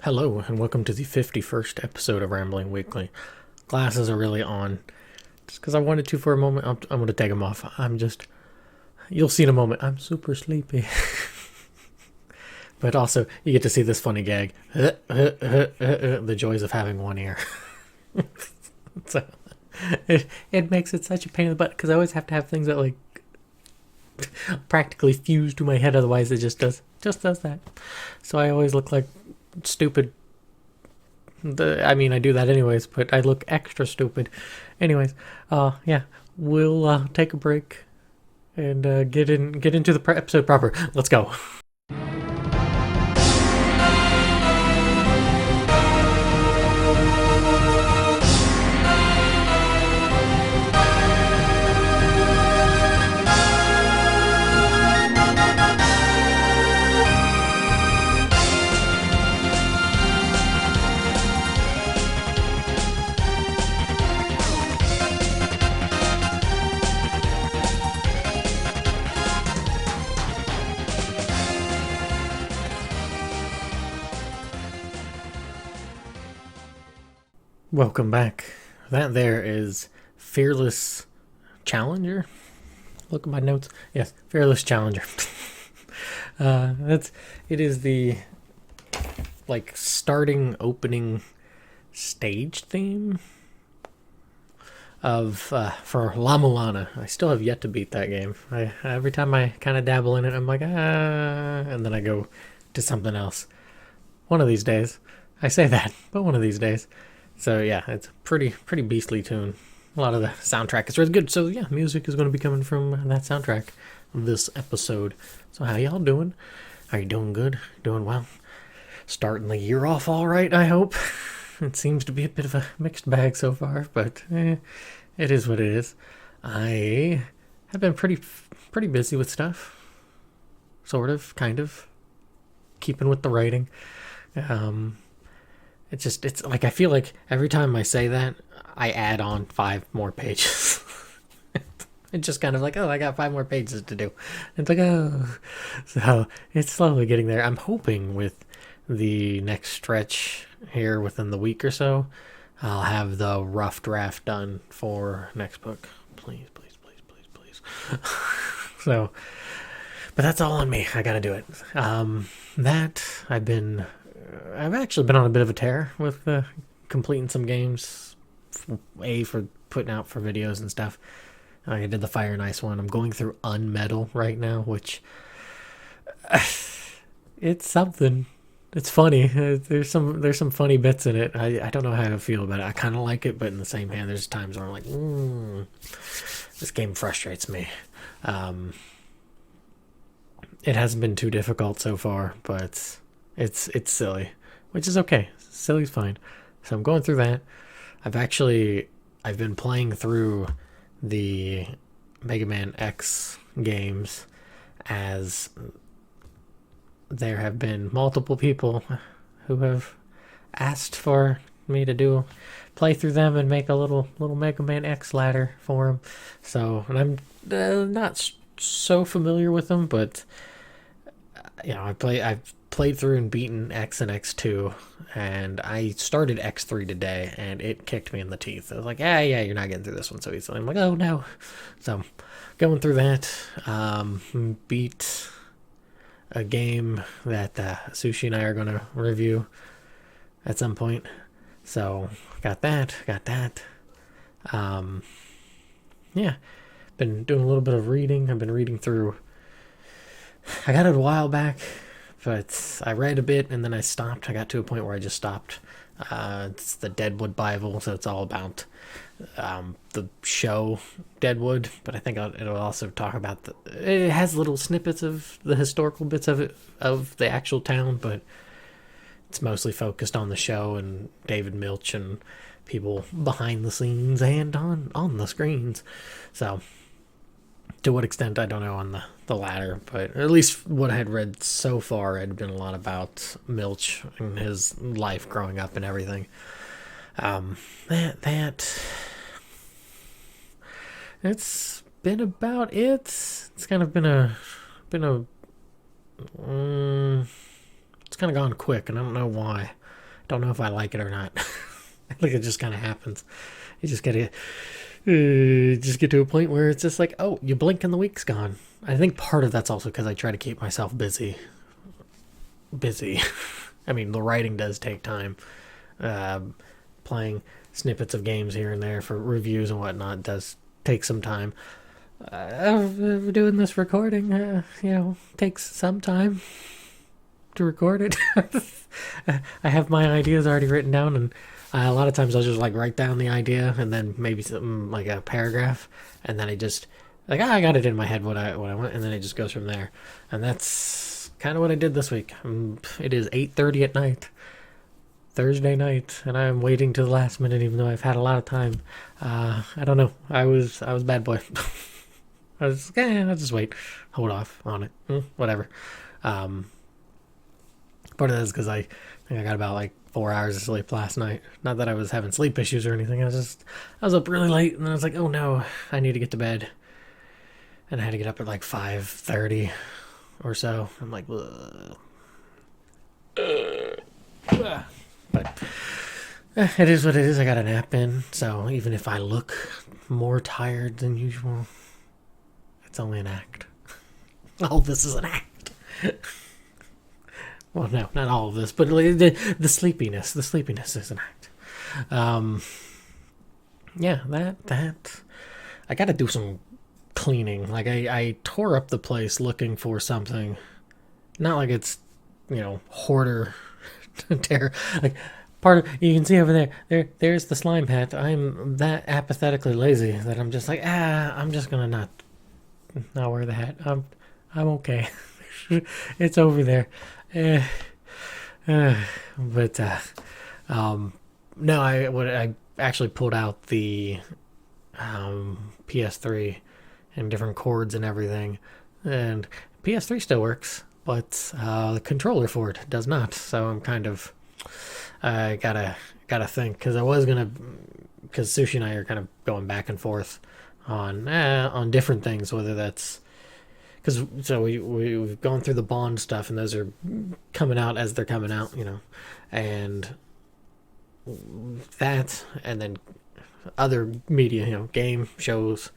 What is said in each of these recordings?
Hello, and welcome to the 51st episode of Rambling Weekly. Glasses are really on. Just because I wanted to for a moment, I'm going to take them off. You'll see in a moment, I'm super sleepy. But also, you get to see this funny gag. The joys of having one ear. So, it makes it such a pain in the butt, because I always have to have things that, practically fuse to my head, otherwise it just does that. So I always look like stupid. I do that anyways, but I look extra stupid. Anyways, yeah, we'll take a break and get into the episode proper. Let's go. Welcome back. That there is Fearless Challenger. Look at my notes. Yes, Fearless Challenger. It is the starting opening stage theme of for La-Mulana. I still have yet to beat that game. Every time I kind of dabble in it, I'm like, and then I go to something else. One of these days. I say that, but one of these days. So yeah, it's a pretty beastly tune. A lot of the soundtrack is really good. So yeah, music is going to be coming from that soundtrack this episode. So how y'all doing? Are you doing good? Doing well? Starting the year off all right, I hope. It seems to be a bit of a mixed bag so far, but it is what it is. I have been pretty busy with stuff. Sort of, kind of. Keeping with the writing. It's like, I feel like every time I say that, I add on 5 more pages. It's just kind of like, oh, I got 5 more pages to do. It's like, oh. So it's slowly getting there. I'm hoping with the next stretch here within the week or so, I'll have the rough draft done for next book. Please. So, but that's all on me. I gotta do it. I've actually been on a bit of a tear with completing some games. For putting out for videos and stuff. I did the Fire and Ice one. I'm going through Unmetal right now, which it's something. It's funny. There's some funny bits in it. I don't know how to feel about it. I kind of like it, but in the same hand, there's times where I'm like, this game frustrates me. It hasn't been too difficult so far, but it's silly, which is okay. Silly's fine. So I'm going through that. I've been playing through the Mega Man X games, as there have been multiple people who have asked for me to play through them and make a little Mega Man X ladder for them. So, and I'm not so familiar with them, but I've played through and beaten X and X2, and I started X3 today, and it kicked me in the teeth. I was like, yeah, you're not getting through this one so easily. I'm like, oh no. So, going through that, beat a game that Sushi and I are going to review at some point. So, got that. Yeah, been doing a little bit of reading. I've been reading through. I got it a while back, but I read a bit and then I stopped. I got to a point where I just stopped. It's the Deadwood Bible, so it's all about the show Deadwood, but I think it'll also talk about it has little snippets of the historical bits of it, of the actual town, but it's mostly focused on the show and David Milch and people behind the scenes and on the screens. So, to what extent, I don't know on the latter, but at least what I had read so far had been a lot about Milch and his life growing up and everything. It's been about it. It's kind of been a it's kind of gone quick, and I don't know why. Don't know if I like it or not. I think it just kind of happens. You just get to a point where it's just like, oh, you blink and the week's gone. I think part of that's also because I try to keep myself busy. I mean, the writing does take time. Playing snippets of games here and there for reviews and whatnot does take some time. Doing this recording, takes some time to record it. I have my ideas already written down, and a lot of times I'll just like write down the idea and then maybe something like a paragraph, and then I just like I got it in my head what I want, and then it just goes from there. And that's kind of what I did this week. It is 8:30 at night, Thursday night, and I'm waiting to the last minute, even though I've had a lot of time. I don't know. I was bad boy. I was I'll just wait, hold off on it, whatever. Part of that is because I think I got about like 4 hours of sleep last night. Not that I was having sleep issues or anything. I was up really late, and then I was like, oh no, I need to get to bed. And I had to get up at like 5:30 or so. I'm like, but it is what it is. I got a nap in, so even if I look more tired than usual, it's only an act. All this is an act. Well, no, not all of this, but the sleepiness. The sleepiness is an act. Yeah, that. I got to do some cleaning. Like I tore up the place looking for something. Not like it's, hoarder terror. Like part of you can see over there's the slime patch. I'm that apathetically lazy that I'm just like, I'm just gonna not wear the hat. I'm okay. It's over there. But no, I actually pulled out the PS3 and different cords and everything, and PS3 still works, but the controller for it does not. So I'm kind of gotta think, because because Sushi and I are kind of going back and forth on different things, whether that's so we've gone through the Bond stuff, and those are coming out as they're coming out, and that, and then other media, game shows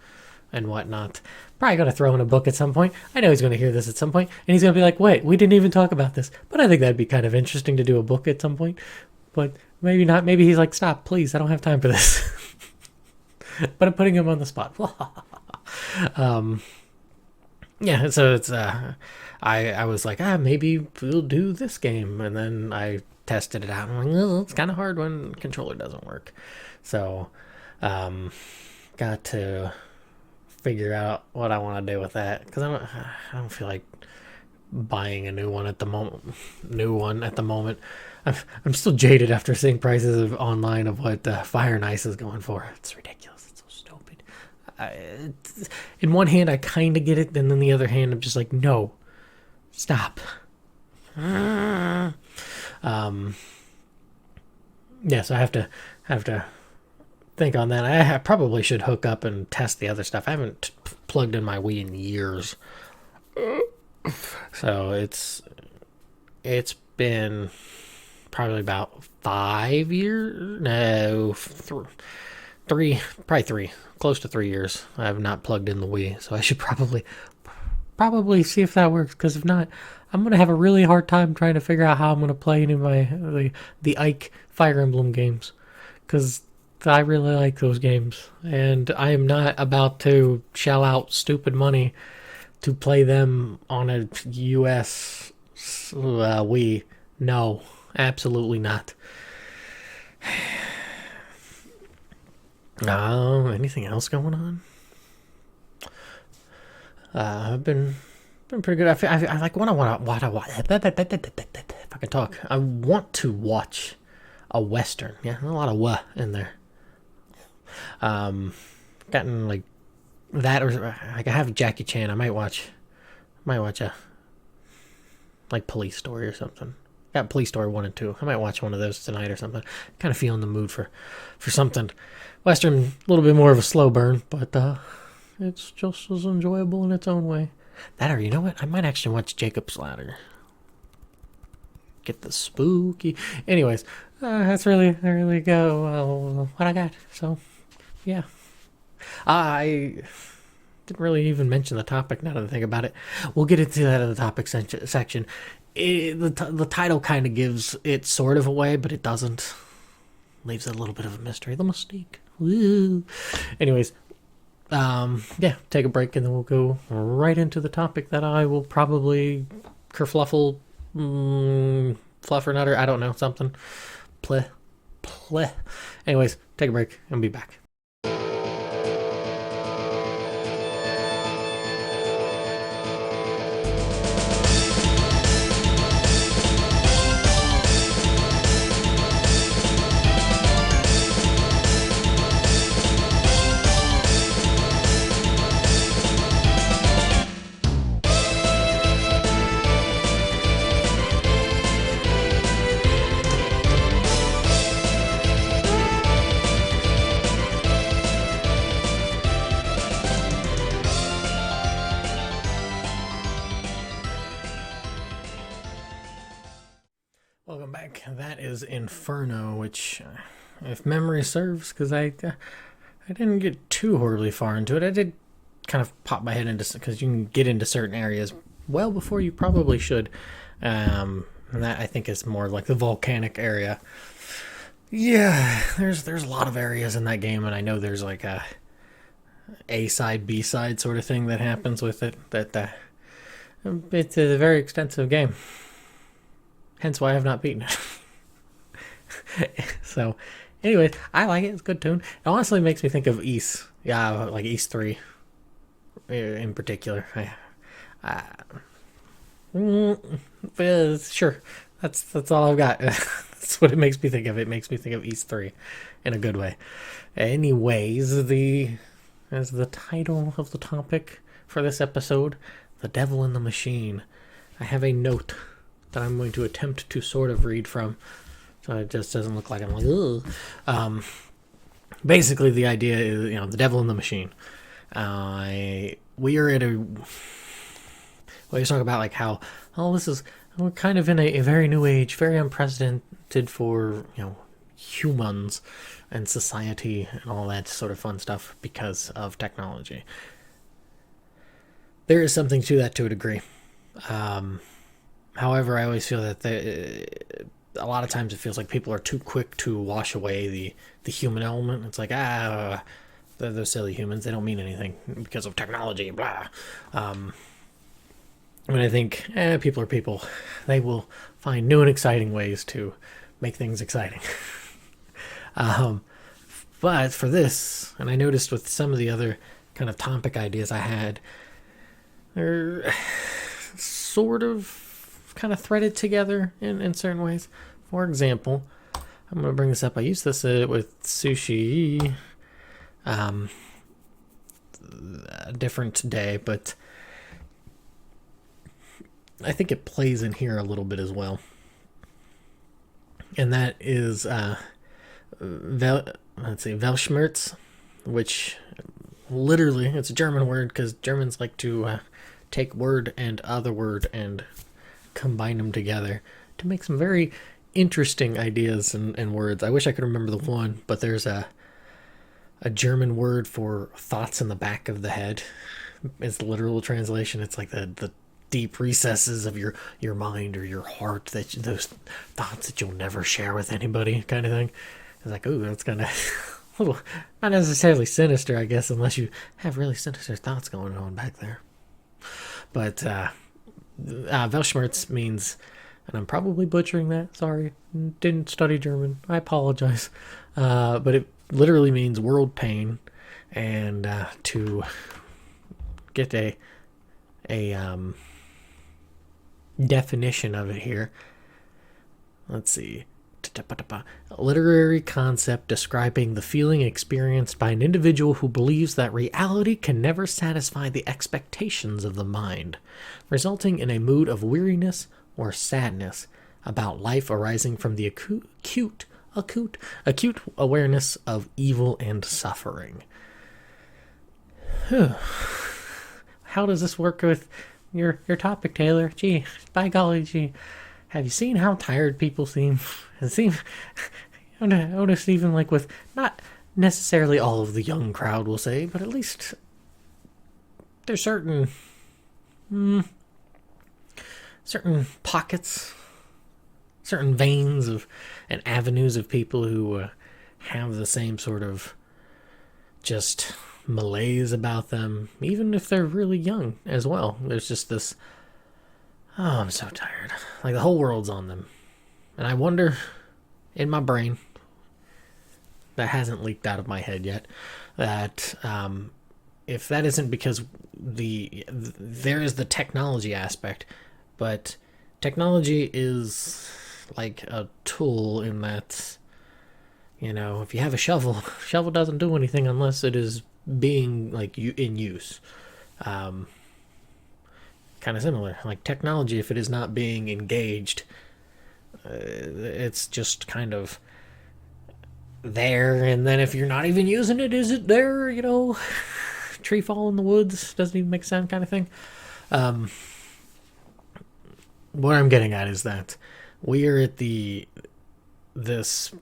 and whatnot. Probably going to throw in a book at some point. I know he's going to hear this at some point, and he's going to be like, wait, we didn't even talk about this. But I think that'd be kind of interesting to do a book at some point. But maybe not. Maybe he's like, stop, please, I don't have time for this. But I'm putting him on the spot. Yeah, so it's I was like, maybe we'll do this game, and then I tested it out, and I'm like, oh, it's kind of hard when controller doesn't work. So got to figure out what I want to do with that, because I don't feel like buying a new one at the moment. I'm still jaded after seeing prices online of what Fire and Ice is going for. It's ridiculous. It's so stupid. In one hand, I kind of get it, and then the other hand, I'm just like, no, stop. Yeah, so I have to think on that. I probably should hook up and test the other stuff. I haven't plugged in my Wii in years, so it's been probably about 5 years. No, three, probably 3, close to 3 years. I have not plugged in the Wii, so I should probably see if that works. Because if not, I'm gonna have a really hard time trying to figure out how I'm gonna play any of the Ike Fire Emblem games, because I really like those games, and I am not about to shell out stupid money to play them on a US Wii. No, absolutely not. Anything else going on? I've been pretty good. I like when I want to if I can talk. I want to watch a Western. Yeah, a lot of in there. Gotten like that, or like I have Jackie Chan. I might watch a like Police Story or something. Got Police Story 1 and 2. I might watch one of those tonight or something. Kind of feel in the mood for something Western, a little bit more of a slow burn, but it's just as enjoyable in its own way. That, or you know what? I might actually watch Jacob's Ladder. get the spooky. Anyways, that's really go what I got. So, yeah. I didn't really even mention the topic now that I think about it. We'll get into that in the topic section. The title kind of gives it sort of away, but it doesn't. Leaves it a little bit of a mystery. The mystique. Woo. Anyways, yeah, take a break and then we'll go right into the topic that I will probably kerfluffle, fluffernutter, I don't know, something. Pleh. Anyways, take a break and be back. Welcome back. That is Inferno, which, if memory serves, because I didn't get too horribly far into it. I did kind of pop my head into, because you can get into certain areas well before you probably should. And that I think is more like the volcanic area. Yeah, there's a lot of areas in that game, and I know there's like A side, B side sort of thing that happens with it. That it's a very extensive game. Hence why I have not beaten it. So, anyways, I like it. It's a good tune. It honestly makes me think of Ys. Yeah, like Ys 3 in particular. Sure. That's all I've got. That's what it makes me think of. It makes me think of Ys 3 in a good way. Anyways, as the title of the topic for this episode, The Devil in the Machine, I have a note that I'm going to attempt to sort of read from, so it just doesn't look like I'm like, ugh. Basically, the idea is, the devil in the machine. We are at we always talk about like how, we're kind of in a very new age, very unprecedented for, humans and society and all that sort of fun stuff because of technology. There is something to that to a degree. However, I always feel that a lot of times it feels like people are too quick to wash away the human element. It's like, they're silly humans. They don't mean anything because of technology, blah. And I think, people are people. They will find new and exciting ways to make things exciting. But for this, and I noticed with some of the other kind of topic ideas I had, they're sort of kind of threaded together in certain ways. For example, I'm going to bring this up. I used this with sushi a different day, but I think it plays in here a little bit as well. And that is Weltschmerz, which literally, it's a German word because Germans like to take word and other word and combine them together to make some very interesting ideas and words. I wish I could remember the one, but there's a German word for thoughts in the back of the head. It's the literal translation. It's like the deep recesses of your mind or your heart, those thoughts that you'll never share with anybody kind of thing. It's like, ooh, that's kind of a little, not necessarily sinister, I guess, unless you have really sinister thoughts going on back there. But Weltschmerz means, and I'm probably butchering that, sorry, didn't study German, I apologize, but it literally means world pain, and to get a definition of it here, let's see, a literary concept describing the feeling experienced by an individual who believes that reality can never satisfy the expectations of the mind, resulting in a mood of weariness or sadness about life arising from the acute awareness of evil and suffering. How does this work with your topic, Taylor? Gee, by golly, gee. have you seen how tired people seem? It seems I noticed even like with not necessarily all of the young crowd will say, but at least there's certain pockets, certain veins of and avenues of people who have the same sort of just malaise about them, even if they're really young as well. There's just this, oh, I'm so tired. Like the whole world's on them. And I wonder, in my brain, that hasn't leaked out of my head yet, that if that isn't because there is the technology aspect, but technology is like a tool in that, if you have a shovel doesn't do anything unless it is being like in use. Kind of similar, like technology, if it is not being engaged, it's just kind of there. And then if you're not even using it, is it there? Tree fall in the woods doesn't even make sound, kind of thing. What I'm getting at is that we are at this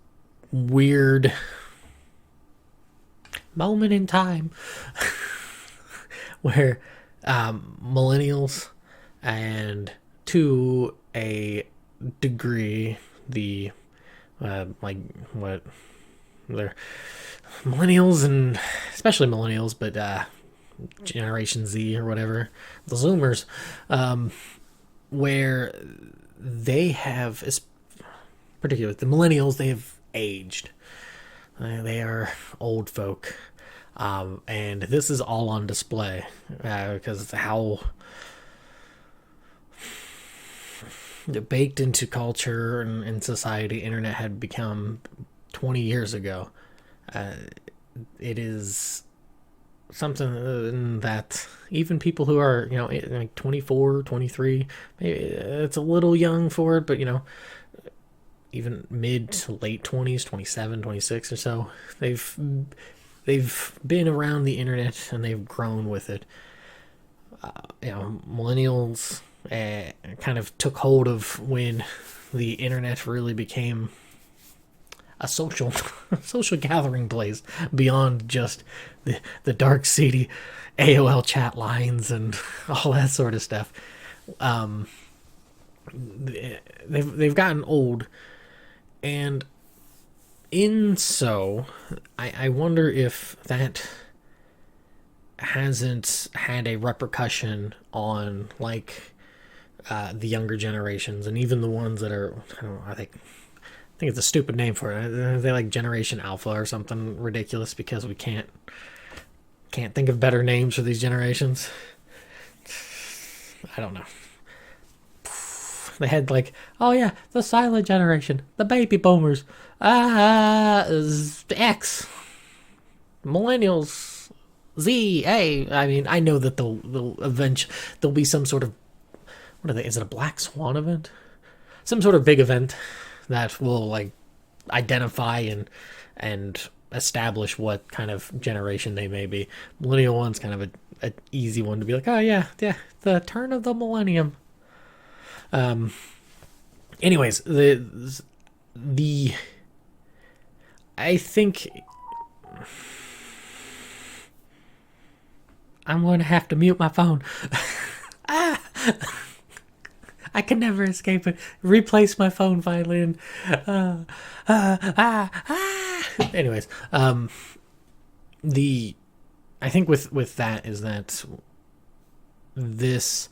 weird moment in time where millennials, and to a degree the like what they're millennials, and especially millennials, but Generation Z or whatever, the Zoomers, where they have, particularly the millennials, they have aged. They are old folk. And this is all on display because how baked into culture and society internet had become 20 years ago. It is something that even people who are, like 24, 23, maybe it's a little young for it, but, even mid to late 20s, 27, 26 or so, they've been around the internet and they've grown with it. Millennials kind of took hold of when the internet really became a social gathering place beyond just the dark, seedy AOL chat lines and all that sort of stuff. They've gotten old, and I wonder if that hasn't had a repercussion on like the younger generations, and even the ones that are, I think it's a stupid name for it. They like Generation Alpha or something ridiculous because we can't think of better names for these generations. I don't know. They had like, oh yeah, the silent generation, the baby boomers, X, millennials, Z, A. I mean, I know that there'll be some sort of, what are they? Is it a black swan event? Some sort of big event that will like identify and establish what kind of generation they may be. Millennial one's kind of an easy one to be like, oh yeah, the turn of the millennium. Anyways, the I think I'm going to have to mute my phone. I can never escape it. Replace my phone finally, and anyways, I think with that is that this.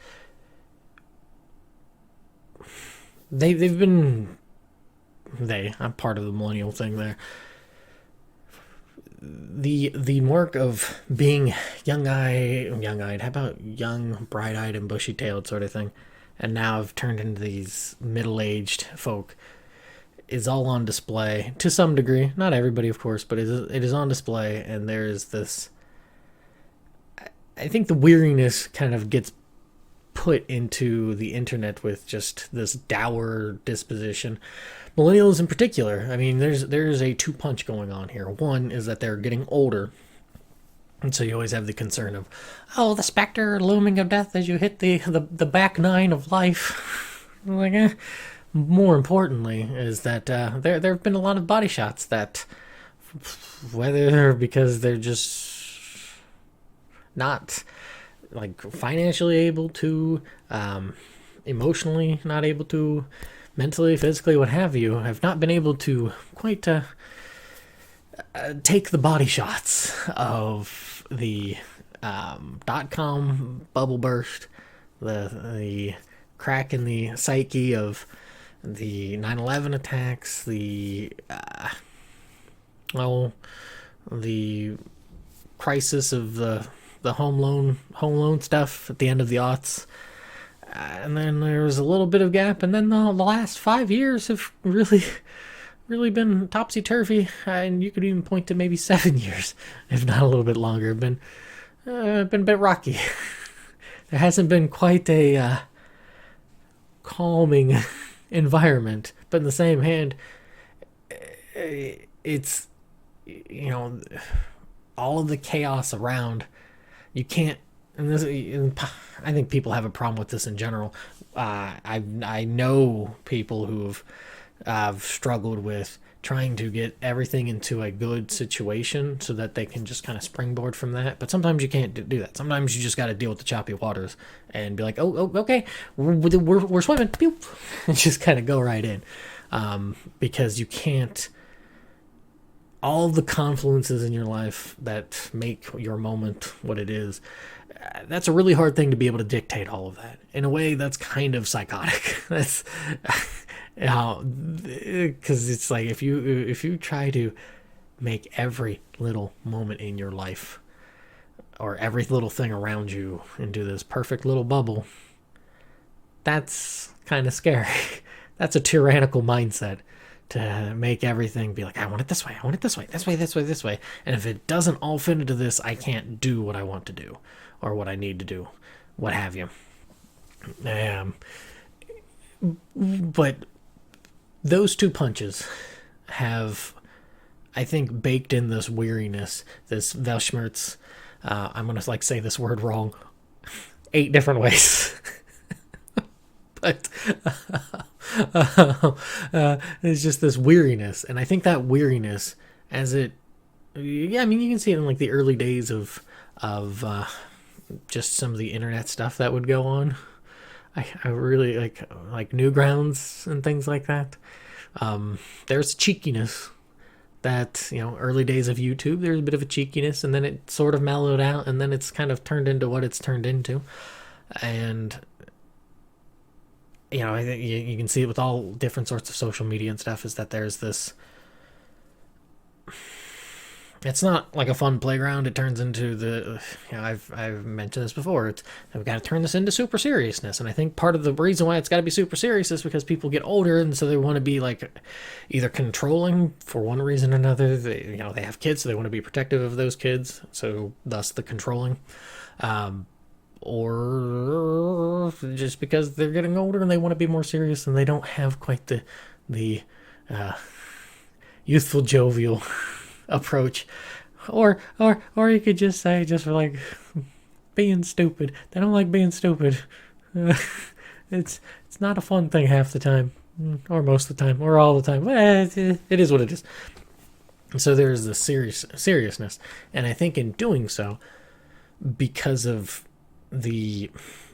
I'm part of the millennial thing there. The mark of being young-eyed, how about young, bright-eyed, and bushy-tailed sort of thing, and now I've turned into these middle-aged folk, is all on display to some degree. Not everybody, of course, but it is on display, and there is this. I think the weariness kind of gets put into the internet with just this dour disposition. Millennials in particular, I mean, there's a two-punch going on here. One is that they're getting older, and so you always have the concern of, oh, the specter looming of death as you hit the back nine of life. Like, more importantly is that there have been a lot of body shots that, whether because they're just not like financially able to, emotionally not able to, mentally, physically, what have you, have not been able to quite take the body shots of the .com bubble burst, the crack in the psyche of the 9/11 attacks, the crisis of the home loan stuff at the end of the aughts, and then there was a little bit of gap, and then the last 5 years have really been topsy-turvy, and you could even point to maybe 7 years, if not a little bit longer, have been a bit rocky. There hasn't been quite a calming environment, but in the same hand, it's, all of the chaos around, you can't, and I think people have a problem with this in general. I know people who've struggled with trying to get everything into a good situation so that they can just kind of springboard from that. But sometimes you can't do that. Sometimes you just got to deal with the choppy waters and be like, oh okay, we're swimming, pew, and just kind of go right in, because you can't. All the confluences in your life that make your moment what it is, that's a really hard thing to be able to dictate all of that. In a way, that's kind of psychotic. That's because it's like if you try to make every little moment in your life or every little thing around you into this perfect little bubble, that's kind of scary. That's a tyrannical mindset, to make everything be like, I want it this way, I want it this way, this way, this way, this way. And if it doesn't all fit into this, I can't do what I want to do or what I need to do, what have you. But those two punches have, I think, baked in this weariness, this Weltschmerz. I'm going to say this word wrong 8 different ways. But it's just this weariness, and I think that weariness, you can see it in the early days of just some of the internet stuff that would go on. I really like Newgrounds and things like that. There's cheekiness that, early days of YouTube, there's a bit of a cheekiness, and then it sort of mellowed out, and then it's kind of turned into what it's turned into, and I think you can see it with all different sorts of social media and stuff, is that there's this, it's not like a fun playground. It turns into I've mentioned this before. We've got to turn this into super seriousness. And I think part of the reason why it's got to be super serious is because people get older, and so they want to be either controlling for one reason or another. They have kids, so they want to be protective of those kids. So thus the controlling. Or just because they're getting older and they want to be more serious and they don't have quite the youthful, jovial approach. Or you could just say, just for being stupid. They don't like being stupid. It's not a fun thing half the time, or most of the time, or all the time. It is what it is. So there's the seriousness, and I think in doing so, because of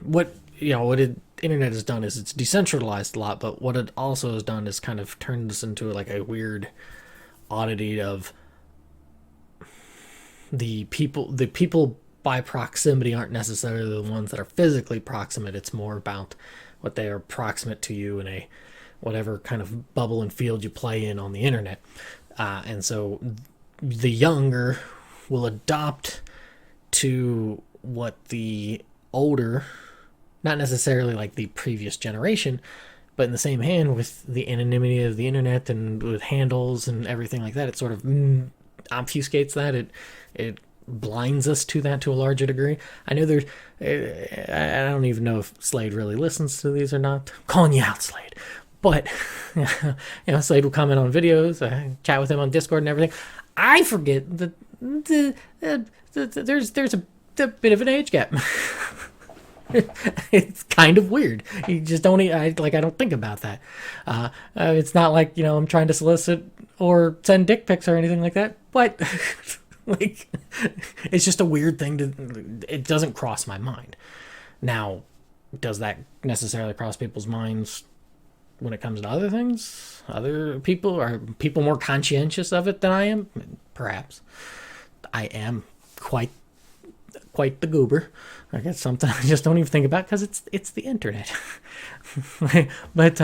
what internet has done is it's decentralized a lot, but what it also has done is kind of turned this into a weird oddity of the people by proximity aren't necessarily the ones that are physically proximate. It's more about what they are proximate to you in a whatever kind of bubble and field you play in on the internet, and so the younger will adopt to what the older, not necessarily the previous generation, but in the same hand, with the anonymity of the internet and with handles and everything like that, it sort of obfuscates that. It blinds us to that to a larger degree. I know I don't even know if Slade really listens to these or not. I'm calling you out, Slade. But Slade will comment on videos, chat with him on Discord and everything. I forget that there's a bit of an age gap. It's kind of weird. You just don't. I don't think about that. It's not like I'm trying to solicit or send dick pics or anything like that. But like, it's just a weird thing to. It doesn't cross my mind. Now, does that necessarily cross people's minds when it comes to other things? Other people are people more conscientious of it than I am? Perhaps. I am quite the goober. Like it's something I just don't even think about because it's the internet. But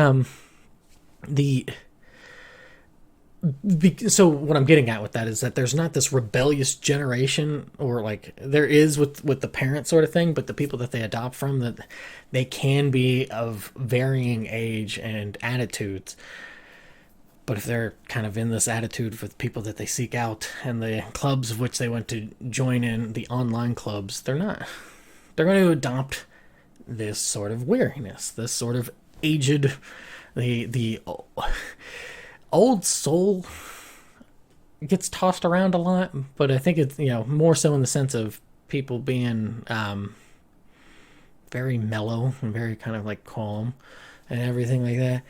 the so what I'm getting at with that is that there's not this rebellious generation, or like there is with the parent sort of thing, but the people that they adopt from, that they can be of varying age and attitudes. But if they're kind of in this attitude with people that they seek out and the clubs of which they want to join in, the online clubs, they're not. They're going to adopt this sort of weariness, this sort of aged, the old soul gets tossed around a lot, but I think it's more so in the sense of people being very mellow and very kind of like calm and everything like that.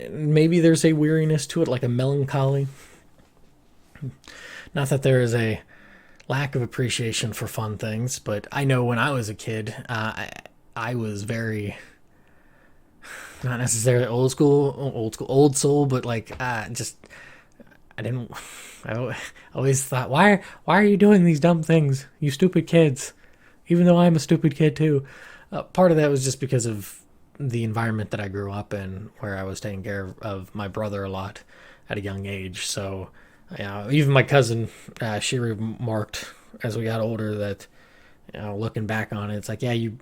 Maybe there's a weariness to it, like a melancholy. Not that there is a lack of appreciation for fun things, but I know when I was a kid, I was very, not necessarily old soul, but like just I didn't. I always thought, why are you doing these dumb things, you stupid kids? Even though I'm a stupid kid too. Part of that was just because of the environment that I grew up in, where I was taking care of my brother a lot at a young age. So, even my cousin, she remarked as we got older that, looking back on it, it's like, yeah, you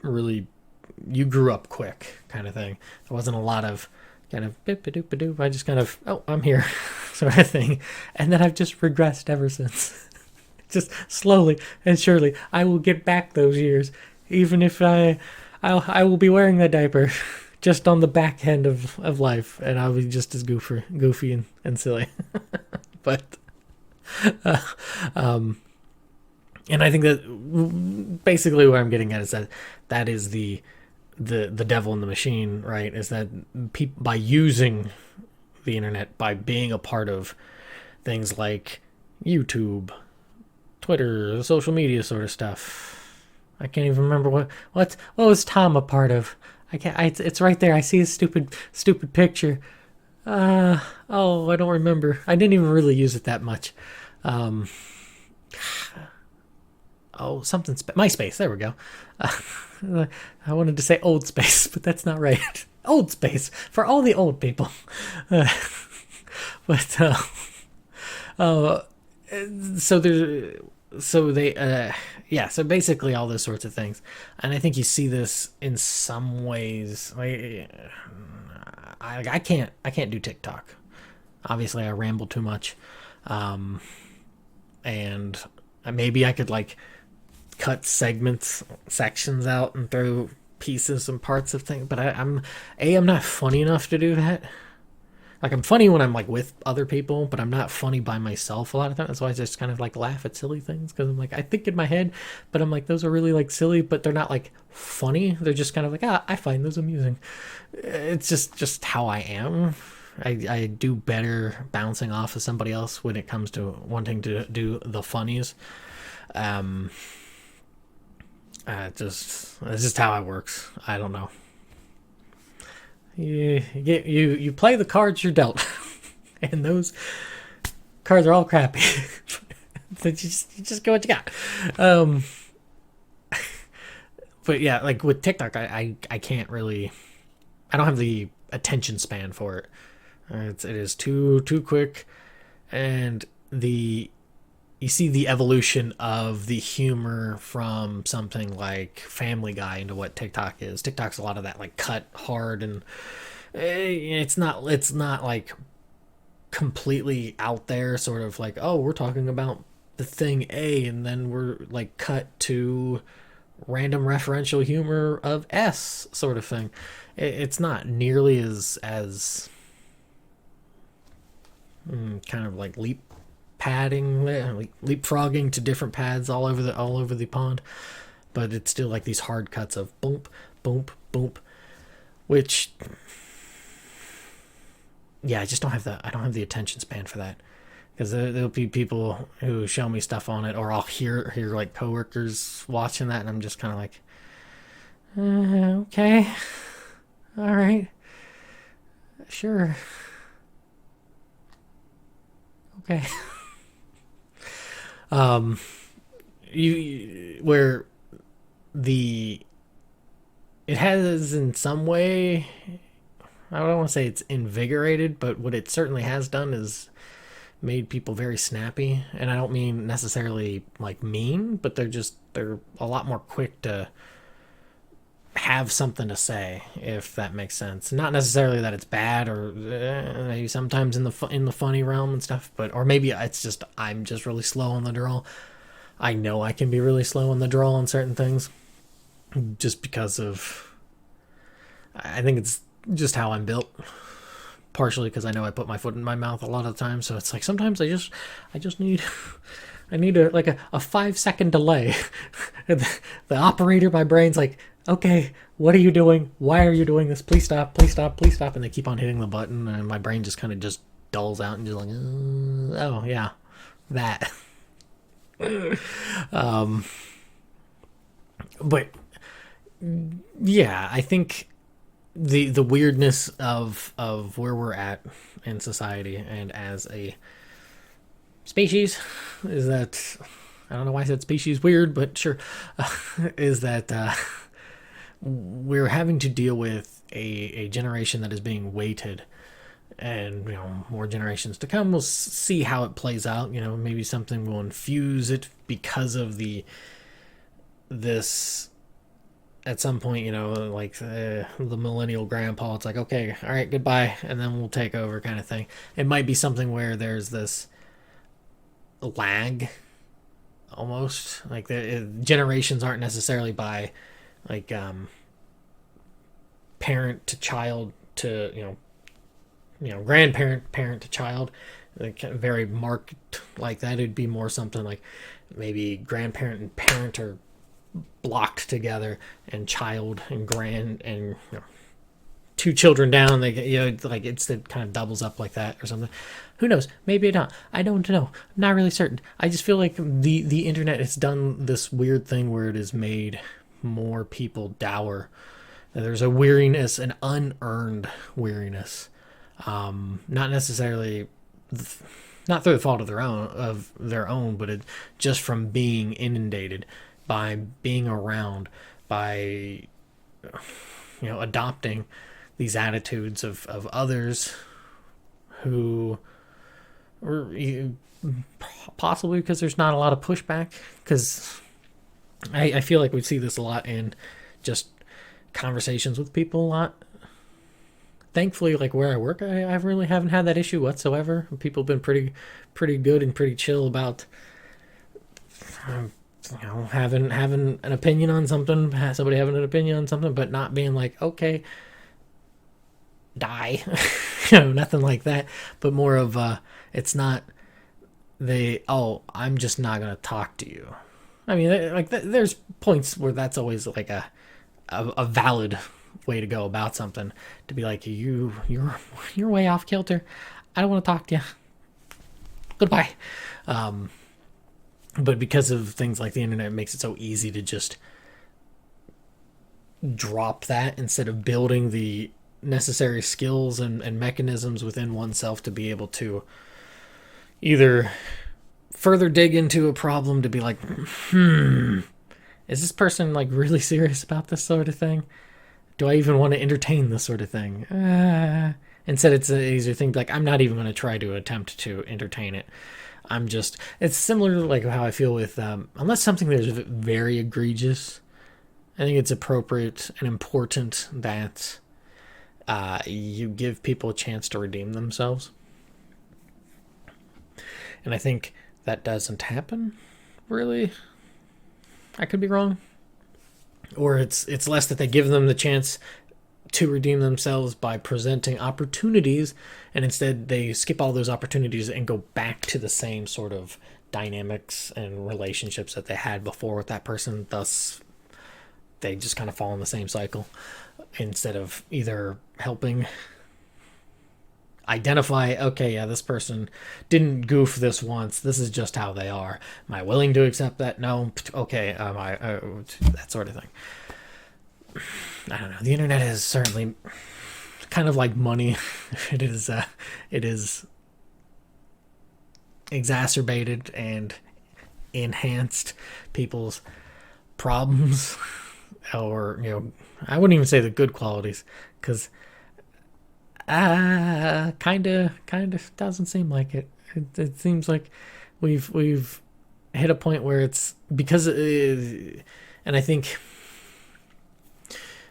grew up quick, kind of thing. There wasn't a lot of kind of bip-a-doop-a-doop. I just kind of, oh, I'm here, sort of thing. And then I've just regressed ever since. Just slowly and surely, I will get back those years, even if I will be wearing that diaper just on the back end of life, and I'll be just as goofy and silly. But and I think that basically what I'm getting at is that is the devil in the machine, right? Is that by using the internet, by being a part of things like YouTube, Twitter, social media sort of stuff. I can't even remember what was Tom a part of. I can't. It's right there. I see his stupid picture. I don't remember. I didn't even really use it that much. MySpace. There we go. I wanted to say Old Space, but that's not right. Old Space for all the old people. So there's. So so basically all those sorts of things. And I think you see this in some ways. I can't do TikTok. Obviously I ramble too much. And maybe I could like cut sections out and throw pieces and parts of things, but I'm not funny enough to do that. Like, I'm funny when I'm, like, with other people, but I'm not funny by myself a lot of times. That's why I just kind of, like, laugh at silly things, because I'm like, I think in my head, but I'm like, those are really, like, silly, but they're not, like, funny. They're just kind of like, I find those amusing. It's just how I am. I do better bouncing off of somebody else when it comes to wanting to do the funnies. It's just how it works. I don't know. You play the cards you're dealt, and those cards are all crappy. So you just go what you got. But yeah, like with TikTok, I can't really. I don't have the attention span for it. It is too quick, and you see the evolution of the humor from something like Family Guy into what TikTok is. TikTok's a lot of that like cut hard, and it's not like completely out there, sort of like, oh, we're talking about the thing A, and then we're like cut to random referential humor of S sort of thing. It's not nearly as kind of like leapfrogging to different pads all over the pond. but it's still like these hard cuts of boom, boom, boom, which, yeah, I don't have the attention span for that. Because there'll be people who show me stuff on it, or I'll hear like coworkers watching that, and I'm just kind of like, okay, all right, sure, okay. Where the it has in some way, I don't want to say it's invigorated, but what it certainly has done is made people very snappy. And I don't mean necessarily like mean, but they're a lot more quick to have something to say, if that makes sense. Not necessarily that it's bad, or maybe sometimes in the funny realm and stuff, but or maybe it's just I'm just really slow on the draw. I know I can be really slow on the draw on certain things, just because of, I think it's just how I'm built. Partially because I know I put my foot in my mouth a lot of the time, so it's like sometimes I just need I need a 5-second delay. The operator, my brain's like, okay, what are you doing? Why are you doing this? Please stop, please stop, please stop. And they keep on hitting the button, and my brain just kind of just dulls out and just like, oh yeah, that. But yeah, I think the weirdness of where we're at in society and as a species is that, I don't know why I said species weird, but sure, is that we're having to deal with a generation that is being weighted, and more generations to come. We'll see how it plays out. Maybe something will infuse it because of this at some point, like the millennial grandpa. It's like, okay, all right, goodbye, and then we'll take over, kind of thing. It might be something where there's this lag, almost like the generations aren't necessarily by like parent to child to grandparent parent to child, like very marked like that. It'd be more something like maybe grandparent and parent are blocked together, and child and grand, and two children down, they get, like it kind of doubles up like that or something. Who knows? Maybe not. I don't know. I'm not really certain. I just feel like the internet has done this weird thing where it has made more people dour. There's a weariness, an unearned weariness, not necessarily, not through the fault of their own, but it just from being inundated, by being around, by adopting these attitudes of others who, or possibly because there's not a lot of pushback. Because I feel like we see this a lot in just conversations with people a lot. Thankfully, like where I work, I really haven't had that issue whatsoever. People have been pretty good and pretty chill about having an opinion on something, somebody having an opinion on something, but not being like, okay, die. Nothing like that. But more of it's not I'm just not gonna talk to you. I mean, like there's points where that's always like a valid way to go about something, to be like, you're way off kilter, I don't want to talk to you, goodbye. But because of things like the internet, it makes it so easy to just drop that instead of building the necessary skills and mechanisms within oneself to be able to either further dig into a problem, to be like, is this person like really serious about this sort of thing? Do I even want to entertain this sort of thing? Instead, it's an easier thing, like, I'm not even going to try to attempt to entertain it. It's similar to like how I feel with, unless something that's very egregious, I think it's appropriate and important that you give people a chance to redeem themselves. And I think that doesn't happen, really. I could be wrong. Or it's less that they give them the chance to redeem themselves by presenting opportunities, and instead they skip all those opportunities and go back to the same sort of dynamics and relationships that they had before with that person, thus they just kind of fall in the same cycle instead of either helping identify, okay, yeah, this person didn't goof this once. This is just how they are. Am I willing to accept that? No. Okay. That sort of thing. I don't know. The internet is certainly kind of like money. It is exacerbated and enhanced people's problems, or I wouldn't even say the good qualities, because kind of doesn't seem like it. It seems like we've hit a point where it's because, and I think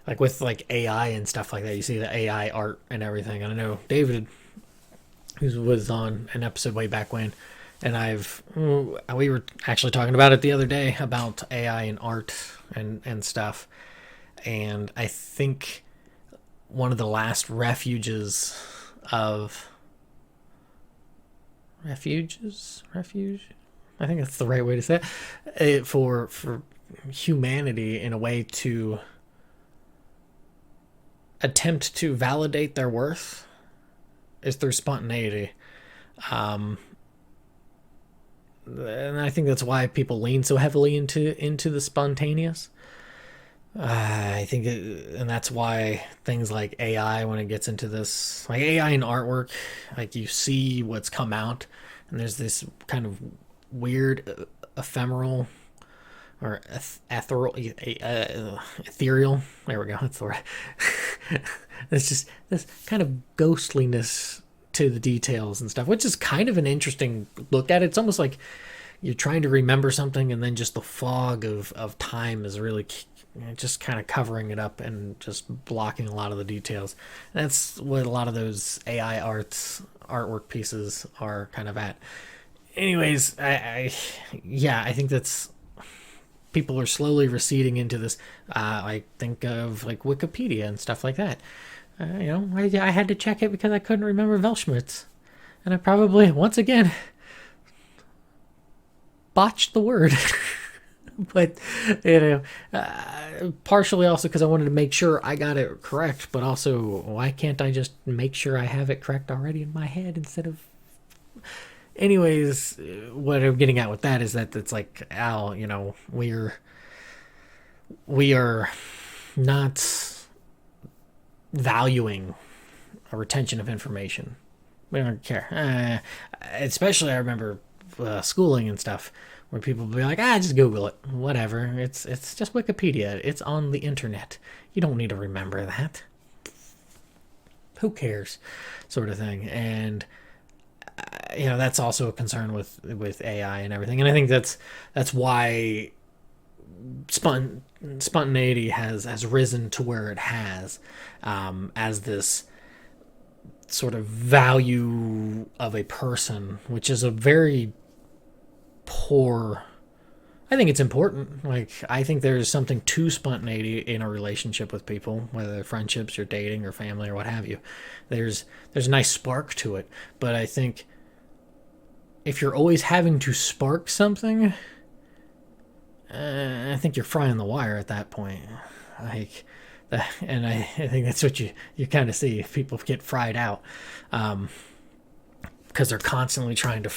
like with like AI and stuff like that, you see the AI art and everything. And I know David, who was on an episode way back when, and we were actually talking about it the other day about AI and art and stuff. And I think one of the last refuge. I think that's the right way to say it, for humanity, in a way to attempt to validate their worth, is through spontaneity. And I think that's why people lean so heavily into the spontaneous. I think, and that's why things like AI, when it gets into this, like AI in artwork, like you see what's come out, and there's this kind of weird, ephemeral, or ethereal. There we go. That's the word. It's just this kind of ghostliness to the details and stuff, which is kind of an interesting look at it. It's almost like you're trying to remember something, and then just the fog of time is really just kind of covering it up and just blocking a lot of the details. And that's what a lot of those AI artwork pieces are kind of at. Anyways, I think that's, people are slowly receding into this. I think of like Wikipedia and stuff like that. I had to check it because I couldn't remember Weltschmerz, and I probably once again botched the word. But partially also because I wanted to make sure I got it correct, but also, why can't I just make sure I have it correct already in my head instead of... Anyways, what I'm getting at with that is that it's like, Al, we are not valuing a retention of information. We don't care. Especially, I remember schooling and stuff, where people would be like, just Google it, whatever. It's just Wikipedia. It's on the internet. You don't need to remember that. Who cares, sort of thing. And that's also a concern with AI and everything. And I think that's why spontaneity has risen to where it has, as this sort of value of a person, which is a very poor... I think it's important. Like, I think there's something to spontaneity in a relationship with people, whether they're friendships or dating or family or what have you. There's a nice spark to it. But I think if you're always having to spark something, I think you're frying the wire at that point. Like, and I think that's what you kind of see. People get fried out because they're constantly trying to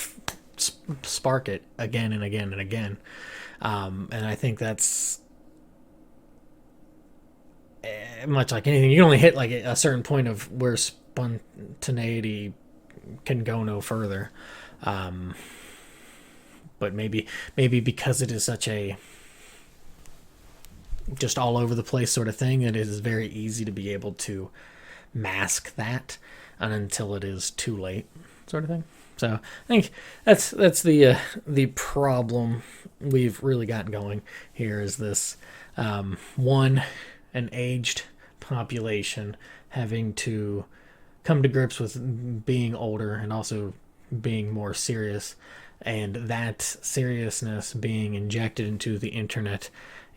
spark it again and again and again. And I think that's much like anything. You can only hit like a certain point of where spontaneity can go no further. But maybe because it is such a just all over the place sort of thing, it is very easy to be able to mask that until it is too late, sort of thing. So I think that's the problem we've really gotten going here, is this an aged population having to come to grips with being older and also being more serious, and that seriousness being injected into the internet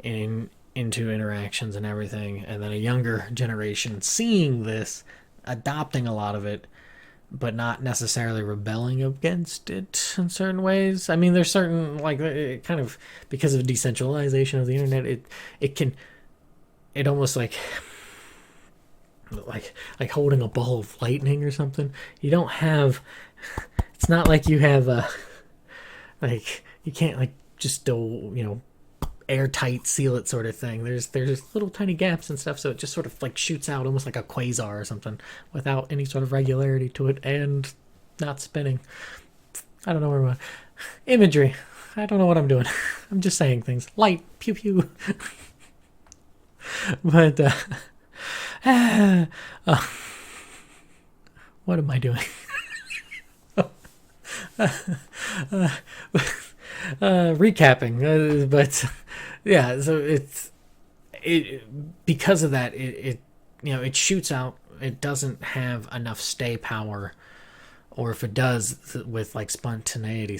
and into interactions and everything, and then a younger generation seeing this, adopting a lot of it, but not necessarily rebelling against it in certain ways. I mean, there's certain, like, kind of because of decentralization of the internet, it can it almost like holding a ball of lightning or something. You don't have. It's not like you have like you can't like just airtight seal it sort of thing. There's little tiny gaps and stuff, so it just sort of like shoots out almost like a quasar or something without any sort of regularity to it and not spinning. I don't know where my imagery. I don't know what I'm doing. I'm just saying things. Light, pew pew. But what am I doing? Recapping, but yeah, so it because of that, it shoots out. It doesn't have enough stay power, or if it does, with like spontaneity,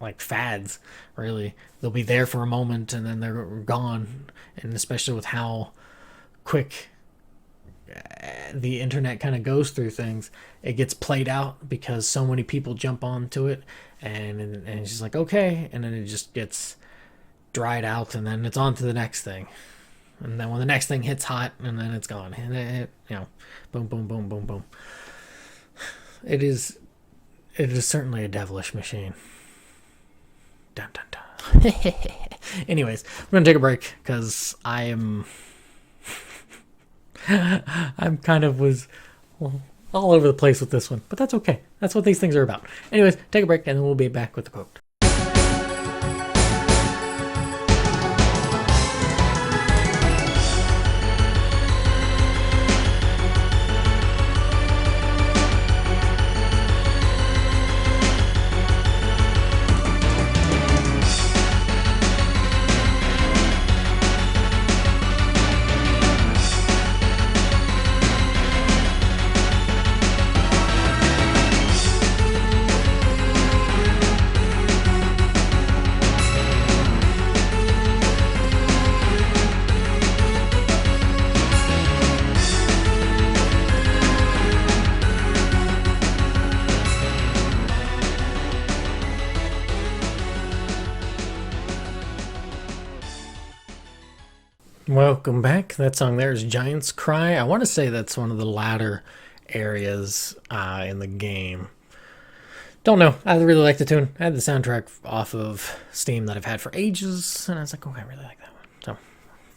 like fads, really, they'll be there for a moment and then they're gone. And especially with how quick the internet kind of goes through things, it gets played out because so many people jump onto it, and it's just like, okay, and then it just gets dried out, and then it's on to the next thing, and then when the next thing hits hot, and then it's gone, and boom boom boom boom boom. It is certainly a devilish machine. Dun dun dun. Anyways, we're gonna take a break because I'm kind of was all over the place with this one, but that's okay. That's what these things are about. Anyways, take a break and then we'll be back with the quote. Welcome back. That song there is Giant's Cry. I want to say that's one of the latter areas in the game. Don't know. I really like the tune. I had the soundtrack off of Steam that I've had for ages, and I was like, oh, I really like that one. So,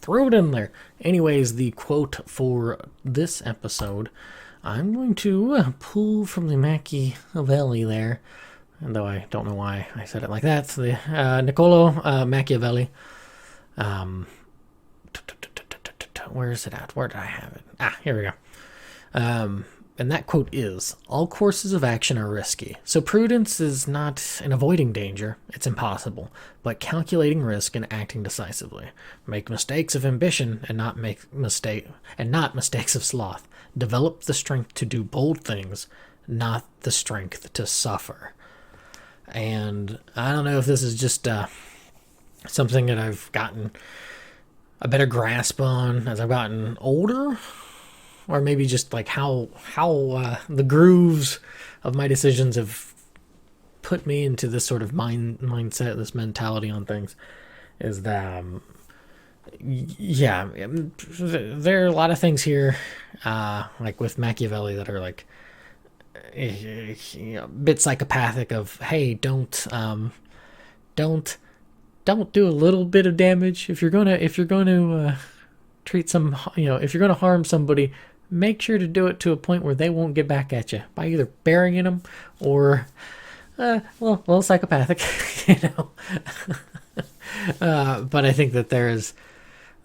throw it in there. Anyways, the quote for this episode, I'm going to pull from the Machiavelli there, though I don't know why I said it like that. So the Niccolo Machiavelli. Where is it at? Where did I have it? Here we go. And that quote is, all courses of action are risky, so prudence is not in avoiding danger, it's impossible, but calculating risk and acting decisively. Make mistakes of ambition and not mistakes of sloth. Develop the strength to do bold things, not the strength to suffer. And I don't know if this is just something that I've gotten a better grasp on as I've gotten older, or maybe just like how the grooves of my decisions have put me into this sort of mindset, this mentality on things, is that there are a lot of things here, like with Machiavelli, that are like a bit psychopathic. Of, hey, don't do a little bit of damage. If you're gonna treat some, if you're gonna harm somebody, make sure to do it to a point where they won't get back at you by either burying them or a little psychopathic, but I think that there is,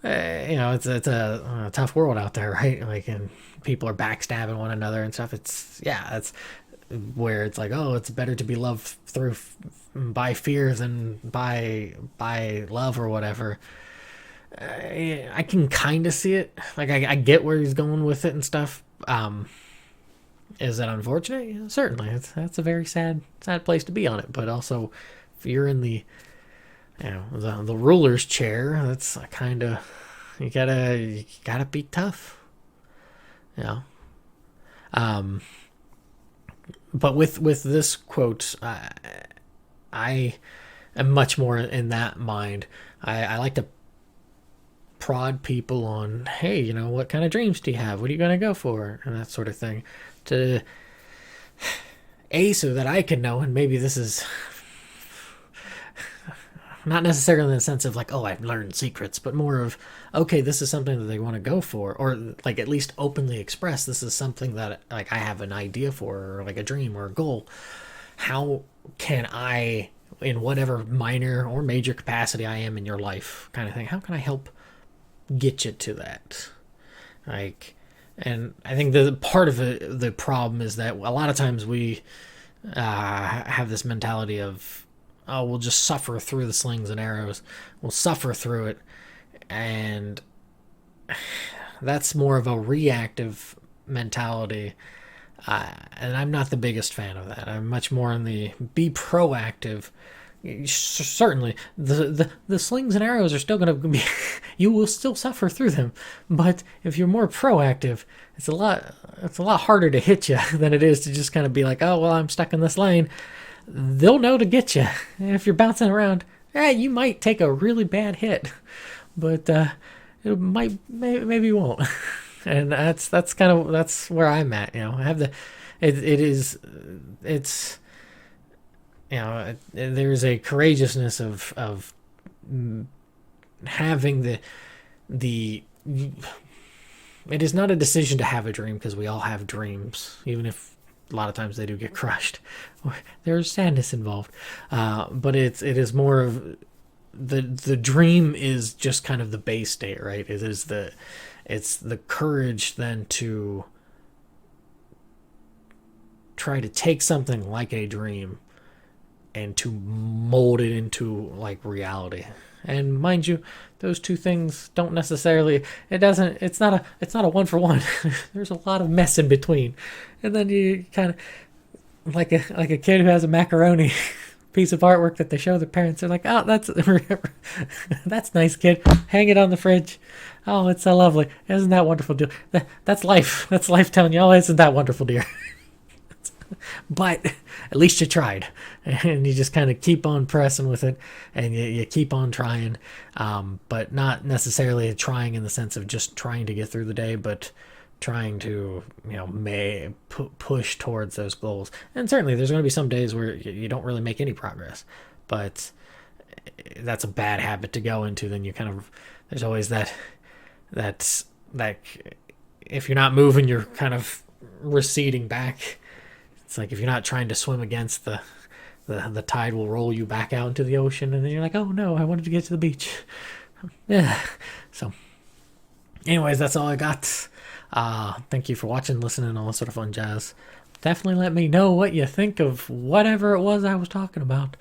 it's a tough world out there, right? Like, and people are backstabbing one another and stuff. It's where it's like, oh, it's better to be loved by fear than by love or whatever. I can kind of see it. Like, I get where he's going with it and stuff. Is it unfortunate? Yeah, certainly. That's a very sad place to be on it. But also, if you're in the ruler's chair, that's kind of, you gotta be tough. But with this quote, I am much more in that mind. I like to prod people on, hey, what kind of dreams do you have? What are you going to go for? And that sort of thing. To so that I can know, and maybe this is not necessarily in the sense of like, oh, I've learned secrets, but more of, okay, this is something that they want to go for, or like at least openly express, this is something that like I have an idea for, or like a dream or a goal. How can I, in whatever minor or major capacity I am in your life, kind of thing, how can I help get you to that? Like, and I think the part of the problem is that a lot of times we have this mentality of, oh, we'll just suffer through the slings and arrows. We'll suffer through it. And that's more of a reactive mentality. And I'm not the biggest fan of that. I'm much more in the be proactive. Certainly, the slings and arrows are still going to be, you will still suffer through them. But if you're more proactive, it's a lot harder to hit you than it is to just kind of be like, oh, well, I'm stuck in this lane. They'll know to get you. And if you're bouncing around, you might take a really bad hit, but it maybe you won't. And that's where I'm at. I have it's there's a courageousness of having the. It is not a decision to have a dream, because we all have dreams, even if a lot of times they do get crushed. There's sadness involved, but it is more of the dream is just kind of the base state, right? It's the courage then to try to take something like a dream and to mold it into like reality. And mind you, those two things don't necessarily, it's not a one for one. There's a lot of mess in between. And then you kind of like a kid who has a macaroni piece of artwork that they show their parents. They're like, oh, that's nice, kid. Hang it on the fridge. Oh, it's so lovely. Isn't that wonderful, dear? That's life. That's life telling you, oh, isn't that wonderful, dear? But at least you tried, and you just kind of keep on pressing with it, and you keep on trying, but not necessarily trying in the sense of just trying to get through the day, but trying to push towards those goals. And certainly there's going to be some days where you don't really make any progress, but that's a bad habit to go into. Then there's always that if you're not moving, you're kind of receding back. It's like if you're not trying to swim against the tide will roll you back out into the ocean, and then you're like, oh no, I wanted to get to the beach. Yeah. So anyways, that's all I got. Thank you for watching, listening, all that sort of fun jazz. Definitely let me know what you think of whatever it was I was talking about,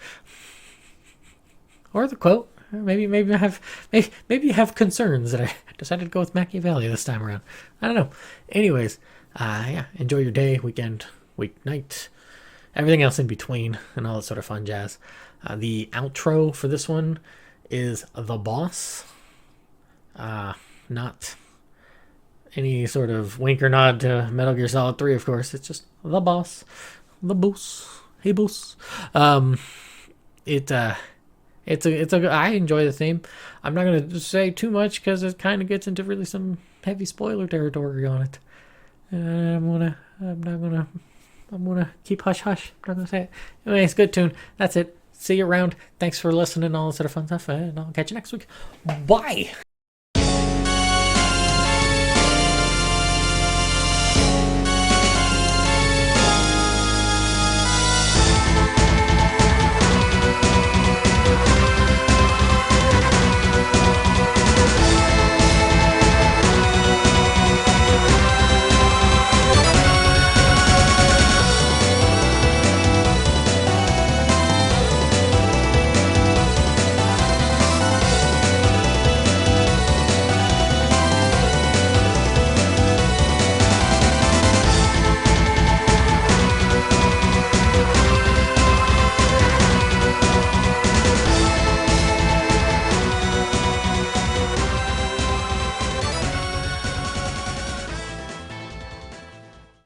or the quote. Maybe you have concerns that I decided to go with Machiavelli this time around. I don't know. Anyways, enjoy your day, weekend, weeknight, everything else in between, and all that sort of fun jazz. The outro for this one is The Boss. Not any sort of wink or nod to Metal Gear Solid 3, of course. It's just The Boss. The Boss. Hey, Boss. I enjoy the theme. I'm not going to say too much because it kind of gets into really some heavy spoiler territory on it. I'm gonna keep hush hush. I'm not gonna say it. Anyways, good tune. That's it. See you around. Thanks for listening, all that sort of fun stuff, and I'll catch you next week. Bye.